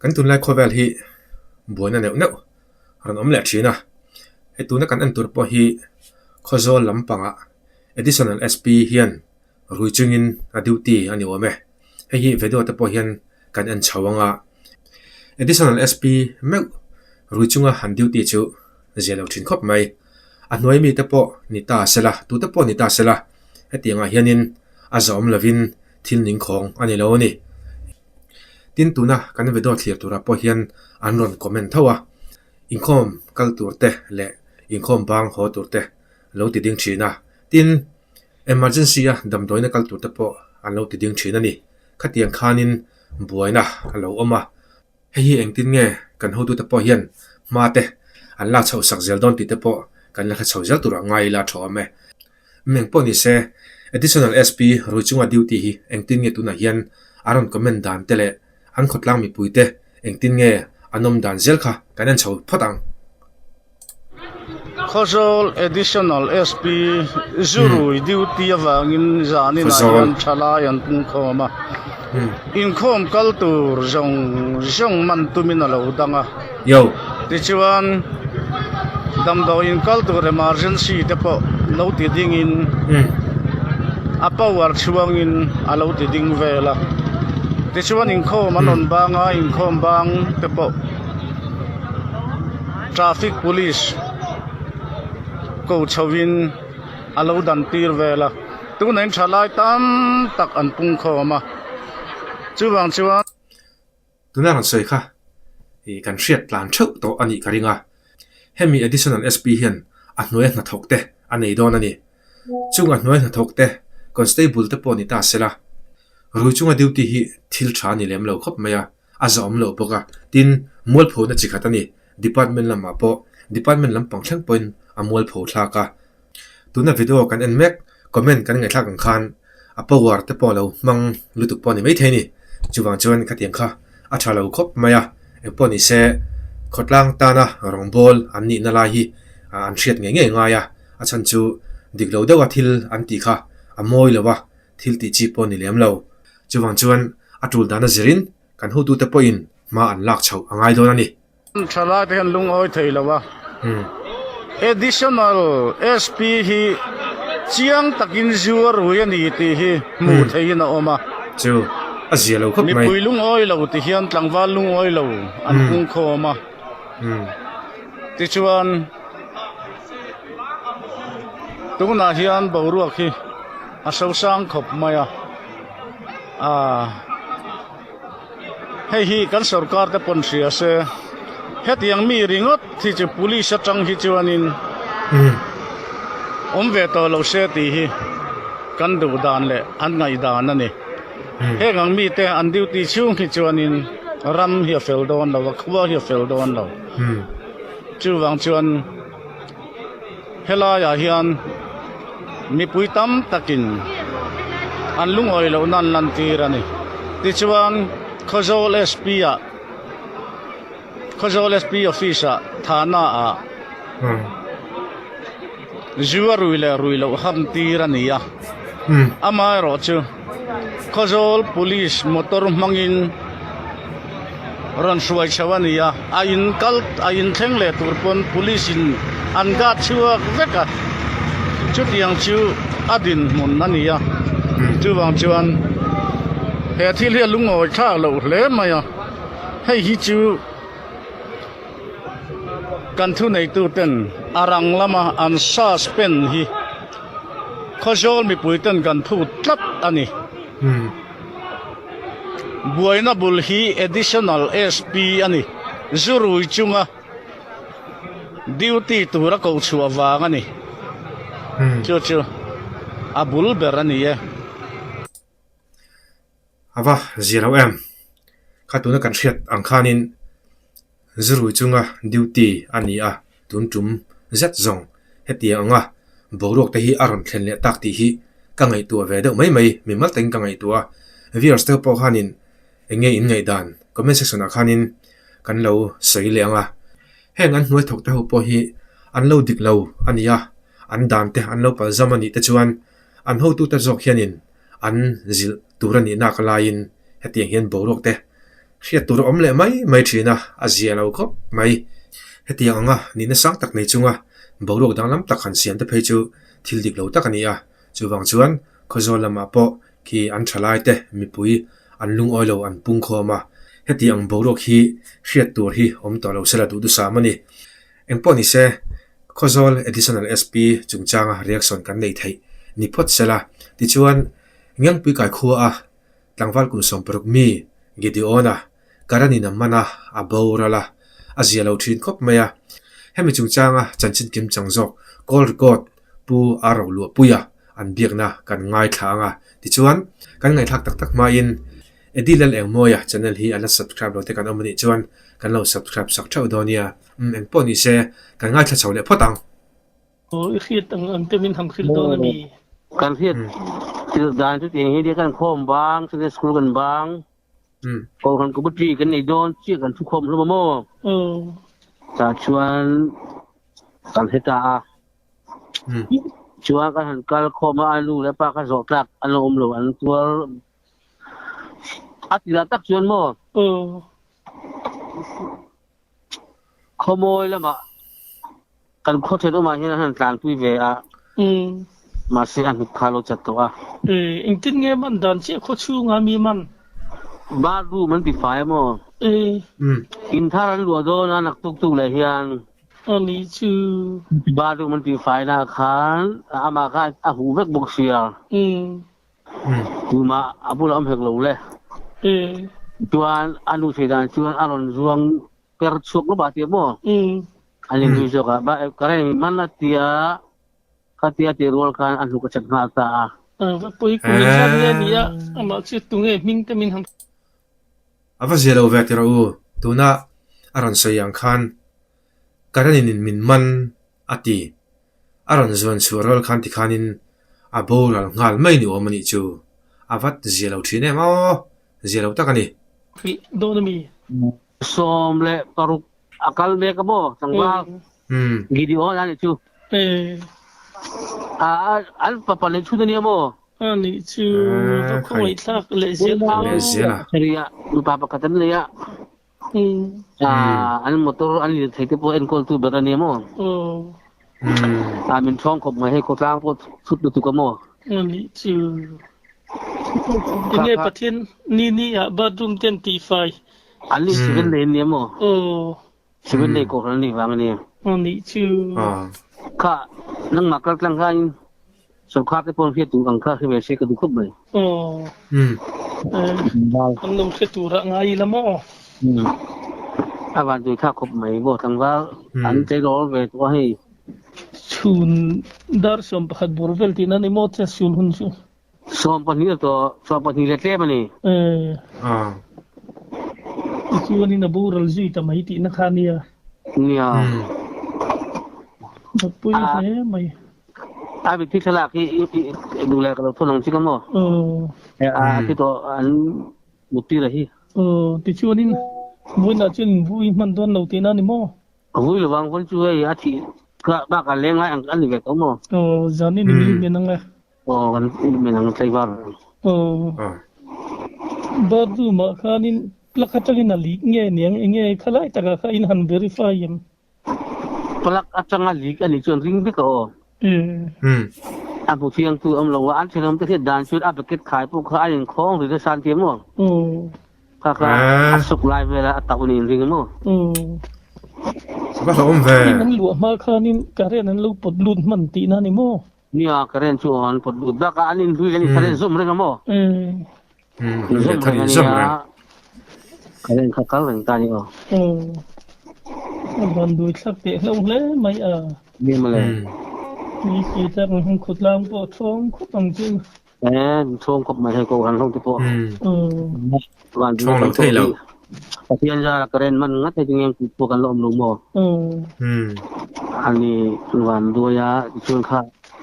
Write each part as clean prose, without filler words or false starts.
kan tun lai khovel hi buana neu neu ran om le thina he tuna kan an tur po hi khozol lampanga additional sp hian ruichungin a duty ani ome he hi vedo te po hian kan an chawanga additional sp me ruichunga han duty chu zelo thin khop mai a hnoi mi te po ni ta sela tu te po ni ta sela hetianga hianin azom lovin thil ning khong ani lo ni tin tuna kan vedo thlir tura po hian anron comment thawa inkhom kal turte le inkhom bang ho turte lo ti ding thina tin emergency a dam doina kal turte po an lo ti ding thina ni khatiang khanin buaina alo oma hei engtin nge kan ho tu te po hian mate an la chho sak zel don ti te po kan la chho zel tura ngai la thome meng po ni se additional sp ruichunga duty hi engtin nge tuna hian aron comment dan tele an khotlang mi puite engtin nge anom dan zel kha kanan chho phatang Khozol additional SP zurui duty awangin zani na yan thala yan pung khoma inkhom kaltur zong man tumin alo danga yo ti chuan damdo in kaltur emergency te po lo ti ding in apawar chuangin alo ti ding vela ti chuan inkhom anon banga inkhom bang te po traffic police ko chawin alo dan tir vela tu nen thalai tam tak an pung khoma chuwang tuna ran sei kha e kan hriat tlan thau to ani karinga hemi additional sp hian a hnuai na thokte anei don ani chunga hnuai na thokte constable te poni ta sela ruichunga duty hi thil tha ni lem lo khop maya azom lo boka tin mol pho na chikhatani department lama po department lam pangthlang point amol pho thlaka tuna video kan en mek comment kan ngai thlak ang khan apawar te po lo mang lutuk poni mai theini chuwang chuan khatiang kha a thalo khop maya e poni se khotlang tana rongbol anni na la hi an hriat nge nge nga ya a chan chu diklo dewa thil an ti kha amoi lowa thil ti chi poni lem lo chuwang chuan atul dana zirin kan hu tu te po in ma an lak chho angai don ani thala te han lung oi theilawa additional SP hi chiang takin zuar huyani ti hi mu theina oma chu azialo khop mi mai puilung oi lo ti hian tlangwal lung oi lo an pung khoma ti chuan tuna hian boruak hi a so sang khop maya hei hi kan sarkar te pon sia se hetiang mi ringot thi chu police atang hi chuanin ve to lo se ti hi kan du dan le an ngai dan ani he ngang mi te an duty chung hi chuanin ram hi fel don lo khwa hi fel don lo chu wang chuan hela ya hian mi pui tam takin an lungoi lo nan lan tir ani ti chuan khozol sp a khozol sp office a thana a zuwa ruilo ham tir ani ya amai ro chu khozol police motor mangin ran suai chawani ya a in thleng le turpon police in an ga chuak veka chutiang chu adin mun ani ya chuwang chuan he thil hi lungoi tha lo hle maya hei hi chu kan thu nei tu ten arang lama an suspend hi khozol mi puiten kan thu tlat ani buaina bul hi additional sp ani zurui chunga duty tura ko chua wang ani chu abul berani ye ava 0m khatuna kan hriat ang khanin zurui chunga duty ani a tuntum zet zong hetia anga borok te hi aron thlen le tak ti hi ka ngai tu ve de mai mi mal teng ka ngai tu a viewers te po hanin enge in ngai dan comment section a khanin kan lo sei le anga heng an hnuai thok te ho po hi an lo dik lo ania an dan te an lo pal zamani te chuan an ho tu ta jok hianin an zil turani na kalain hetiang hian borok te riat tur om le mai thina azia lo khop mai heti anga ni na sang tak nei chunga borok danglam tak han siam te phei chu thil dik lo tak ani a chuwang chuan khozol lama po ki an thalai te mi pui an lung oilo an pung khoma heti ang borok hi riat tur hi om to lo sela du sa mani engpo ni se khozol additional sp chungchanga reaction kan nei thei ni phot sela ti chuan ngang pui kai khuwa a tlangwal kum som prok mi gideona karani na mana aborala azia lo thin khop maya hemi chungchanga chanchin kim changjok kol record pu aro lu puya an biakna kan ngai thanga ti chuan kan ngai thak tak tak ma in edilal engmoya channel hi ala subscribe lo te kan omni chuan kan lo subscribe sak thau donia en poni se kan ngai tha chawle photang khiết ang temin ham khil do na mi kan khiết til dan tu ting hi dia kan khom bang se school kan bang ko kan ku butri kan nei don chi kan thu khom lo mo ta chuan kan heta chuan kan han kal khom alu le pa ka zo tak an lo an tur atila tak chuan mo khomoi lama kan kho the do ma hin han tlan pui ve a ma se an khalo chat to a ing tin nge man dan che kho chu nga mi man ba ru man ti fai mo in tharan lu do na nak tuk tuk le hian ani chu ba ru man ti fai na khan ama kha a hu vek bok sia tu ma abul am hek lo le chuan anu se dan chuan aron zuang per chuk lo ba ti mo ani du so ka ba kare man na tia katia ti rol kan anu ka chat na ta va pui ku ni sa ni ya ama che tu nge ming temin ham ava zelo vetira u tuna aron sayang khan karanin min man ati aron zon surol khan ti khanin aboral ngal mai ni omani chu avat zelo thine ma zelo takani do na mi som le paruk akal me ka mo sangba gidio ani chu al papa le chu ni mo ani chu ko mai thak le zela seria papa katan le ya an motor an li thai te po en kol tu berani mo min thong khop mai he ko tlang po sut tu ka mo ani chu nge pathin ni ya badum 25 an li 7 le ni mo 7 le ko ran ni wang ni ani chu ka nang makal tlang kan so kha te pon phe tu ang kha ke se ka du khop mai an nom khe tu ra ngai la mo awan tu kha khop mai bo thang wa an te ro ve to hi chun dar som pakhat borvel tin ani mo che sul hun chu som pa ni to so pa ni le tle mani chu ni na bural zui ta mai ti na khania nia pui he mai abi ti thala ki du le ka lo thon chi ka mo ti to an muti rahi ti chu ni moi na chen vui man don lo ti na ni mo vui lo wang kon chu ai a thi ka ba ka le ngai an ni ve ko mo zani ni mi na nga kan mi nang sai ba ba du ma khanin plakatagin na lik nge niang nge khalai taka kha in han verify yam plak atanga lik ani chon ring bi ko abu thiang tu am lo wa an thenam te dan chut application khai pu kha in khong ri san tiam mo kha asuk lai vela ta uni ring mo ba om ve nan lu ma khanin kare nan lu pot lut man ti na ni mo nia karen chu on pot lut ba ka anin hui ani kare zum re mo zum re ni karen kha kal reng ta ni o ban du thak te lo le mai ni ma le ni ki ta hong khut lang po thong khut ang chu thong khop mai ko han hong ti po wan du thong thei lo patian ja karen man ngat te ngem po kan lom lu mo ani wan du ya chun kha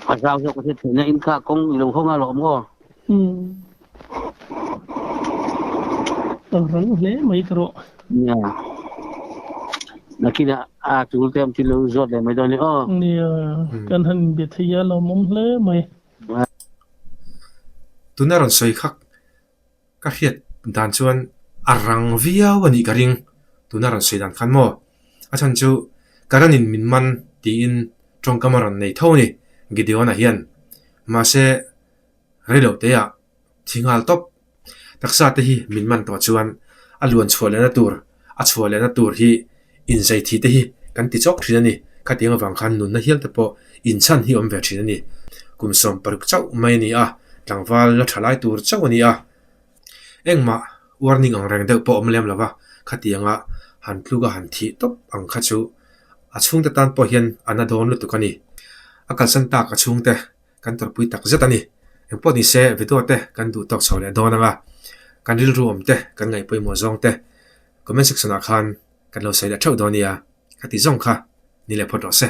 pa rao jo ko the ne in kha kong lu hong a lom mo rang le mai kro nya nakina chul tem ti lu zot le mai do ni ni kan han be thia lo mom le mai tunaron soi khak ka hiat dan chuan arang via wani karing tunaran soidan khan mo achan chu karanin minman ti in trong kamaran nei thoni gideona hian ma se relo te ya thingal top taksa te hi minman to chuan aluan chhualena tur a chhualena tur hi inzai thi te hi kan ti chok thrinani katinga wang khan nun na hial te po inchan hi om ve thrinani kumsom paruk chau mai ni a tlangwal la thalai tur chau ani a engma warning ang reng de po omlem lawa khatianga han tluga han thi top ang khachu achung te tan po hian anadon lu tukani akal san ta ka chung te kan tor pui tak zatani engpo ni se video te kan du tok chole donanga kan ril room te kan ngai poi mo zong te comment section a khan kan lo sai da thau donia khati zong kha ni le photo se